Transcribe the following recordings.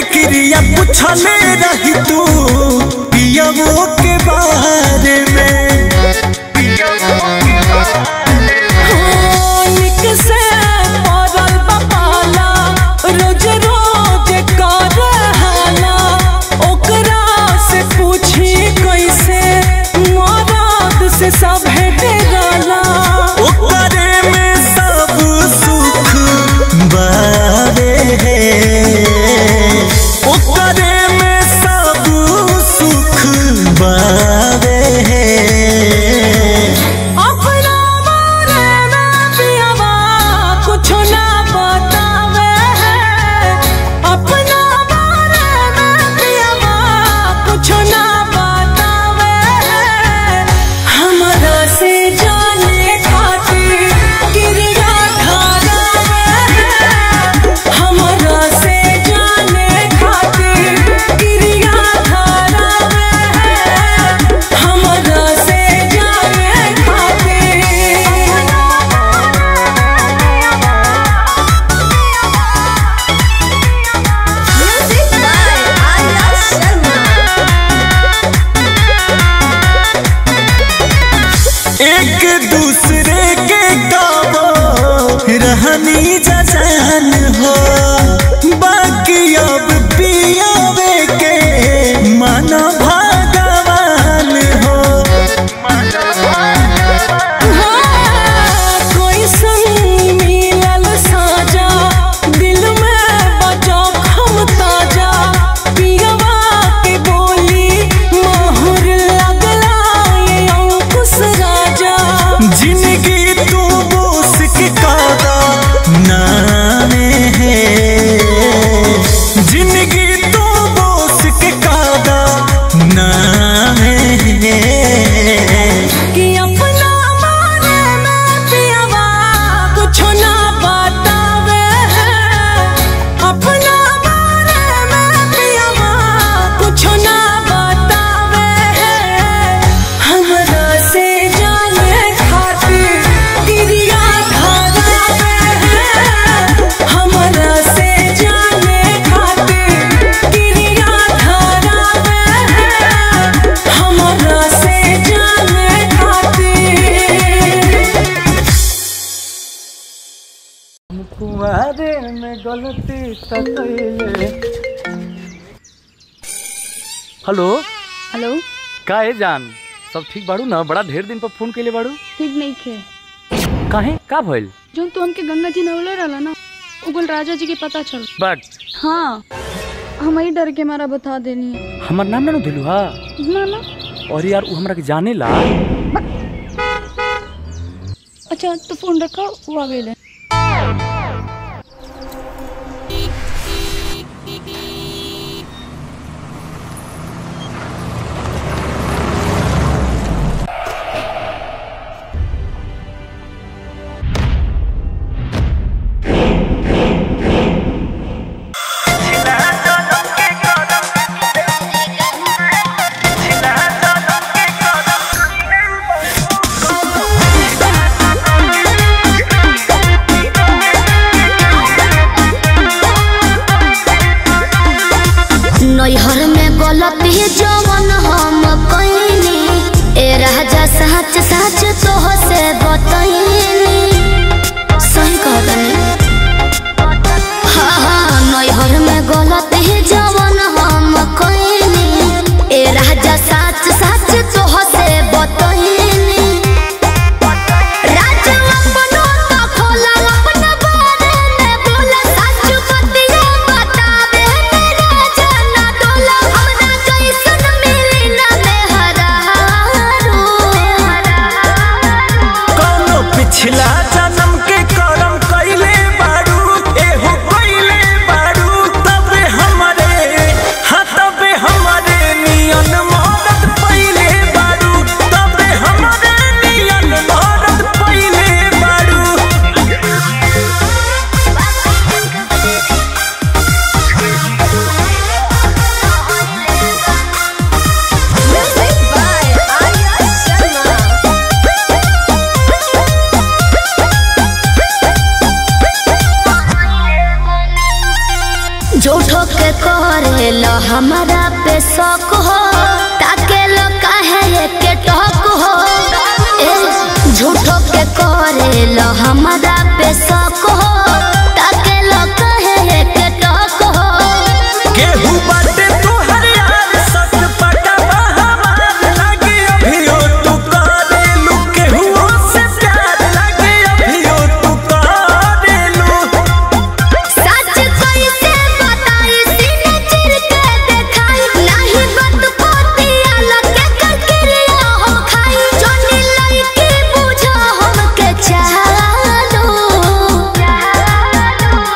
पूछले रही तू पियवो के बारे में निक से पड़ल बपाला रोज रोज कर हाला ओकरा से पूछी कैसे मरद से सब डेराला ओकरे में सब सुख बारे ओकरे में सब सुख बारे अपना बारे में पियवा कुछ ना बतावे अपना बारे में पियवा कुछ ना बतावे हमरा से जाने खातिर गिरिया धारावे हमरा से जाने एक दूसरे के गावो रहनी जान हो बाकी अब पियावे के मन भगवान हो कोई संग मिलल साजा दिल में बजो खम ताजा पियवा के बोली मोहर लगला ये अंकुश राजा जिंदगी तू बोस के कादा नामे है जिंदगी तू बोस के कादा नामे है कि अपना बारे में पियवा कुछ ना बतावे अपना बारे में पियवा कुछ ना बतावे हमरा से जाने खातिर गिरिया धारावे हमरा से जाने खातिर गिरिया धारावे हमरा से जाने खातिर कुंवारे में गलती तकैले। हेलो हेलो का है जान सब ठीक बाड़ू ना बड़ा ढेर दिन पर फोन कैले बाड़ू ठीक नहीं खे काहे का भइल जो तो हमके गंगा जी नवले रहला ना उगल राजा जी के पता चल बट हाँ हम ही डर के मारा बता देनी है हमर नाम ना दिलू हा ना ना और यार उ हमरा के जाने ला अच्छा तो फोन रखा, वो आ गए। नैहर में गलती जवन हम कइनी, ए राजा सच सच तोह से बतइनी। सही कहतनी हाँ, नैहर में गलती जवन हम कइनी, ए राजा सच सच तोह से बतइनी। पिछला जन्म के करम कइले बारू, एहो कइले बारू, तबे हमरे हाँ तबे हमरे नियन मदद पइले बारू, तबे हमरे नियन मदद पइले बारू। झूठो के करेला हमारा पे शौक हो, ताके लो काहे के टॉक हो। झूठो के करेला हमारा पे शौक हो, ताके लो काहे के टॉक हो। केहू बाटे तोहर यार सच पटावा हमार लागे, अभियो तू करेलू केहू से प्यार लागे, अभियो तू करेलू। सच कैसे बताई सीने चिर के देखाई, नहीं बात पोतिया लगे करकिरिया हो खाई। जोनी लइकी बुझो हमके चालो,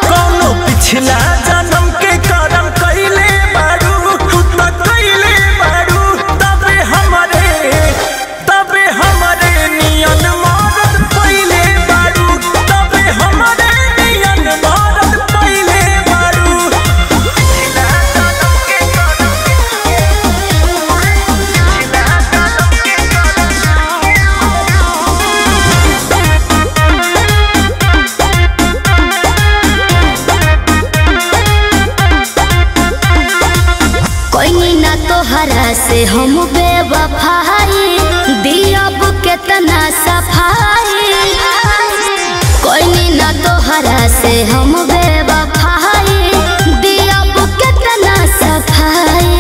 कौनो पिछला जन्म के करम कइले बारू, तू त कइले बारू, तबे हमरे नियन मदद पइले बारू, तबे हमरे नियन मदद पइले बारू। पिछला जन्म के करम, पिछला जन्म के कोई ना तोहरा से हम बेवफाई, दियब केतना सफाई। कोई ना तोहरा से हम बेवफाई, दियब केतना सफाई।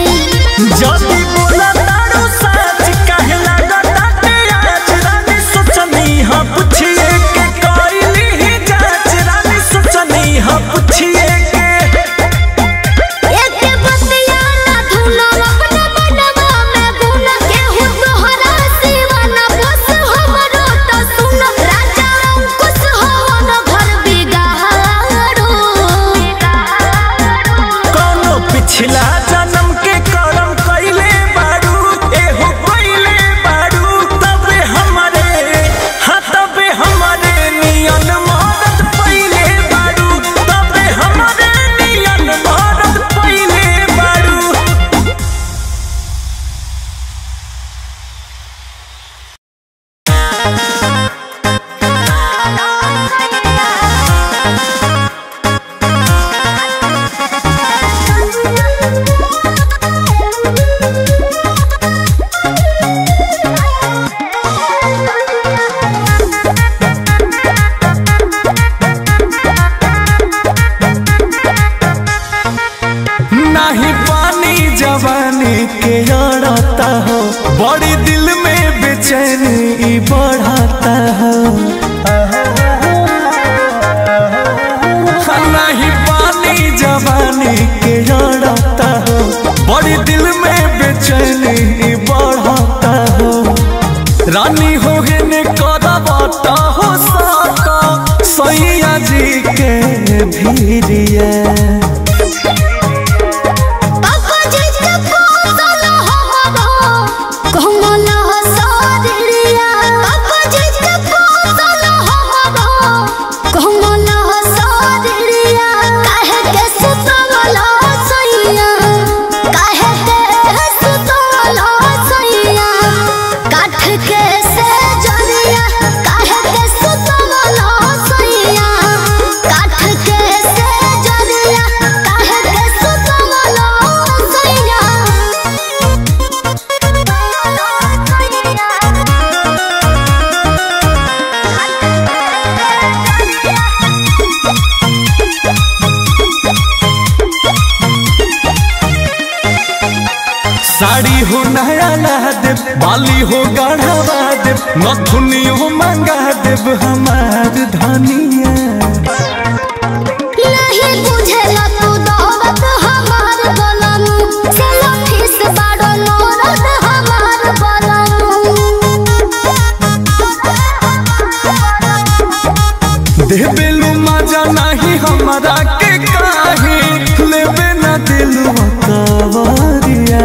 जदी बोला तारू सच काहे लागता के आज, रानी सोचनी हाँ पूछिए के कइली ही जांच, रानी सोचनी हाँ पूछिए के। एके बतिया ना धुनो अपना मनवा में बुन, केहू तोहरा सिवा ना बस हमरो तो सुन। राजा अंकुश हो न घर बिगाड़ो, कौनो पिछला जन्म के करम कइले बारू, एहो कइले बारू, तबे हमरे हाँ तबे हमरे नियन मदद पइले बारू, तबे हमरे नियन मदद पइले बारू। नाही पानी जवानी के अड़ता हो, बड़ी दिल में बेचैनी बढ़ाता हो। नहीं पानी जवानी के अड़ता हो, बड़ी दिल में बेचैनी बढ़ाता हो। रानी हो गए ने करवाता हो भिरिया साड़ी हो नया ला देव, बाली हो गढ़वा देव, नथुनी हो मंगा देव हमार धनिया। नहीं बुझेला तू दौलत हमार बलनु, सेल्फिश बाड़ो नौरत हमार बलनु। देबेलु मजा नहीं हमारा के काहे, लेबे ना दिलवा कवरिया।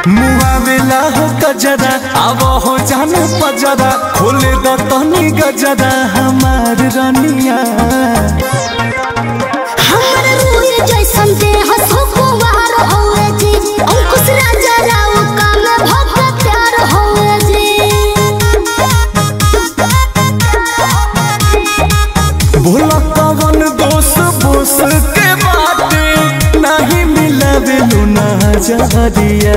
मुआवेला हो गजरा, आवो हो जाने पजरा, खोले द तनी गजरा हमार रनिया। हमर रूह जैसन देह सुकुमार होए जी, अंकुश राजा राव का में भक्त प्यार होए जी। भोला कवन दोष बोस के बाटे, नहीं मिलावे लुना जहरिया।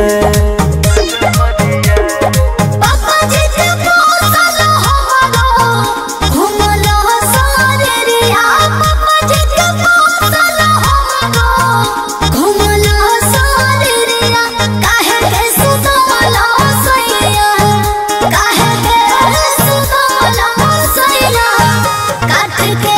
काहे के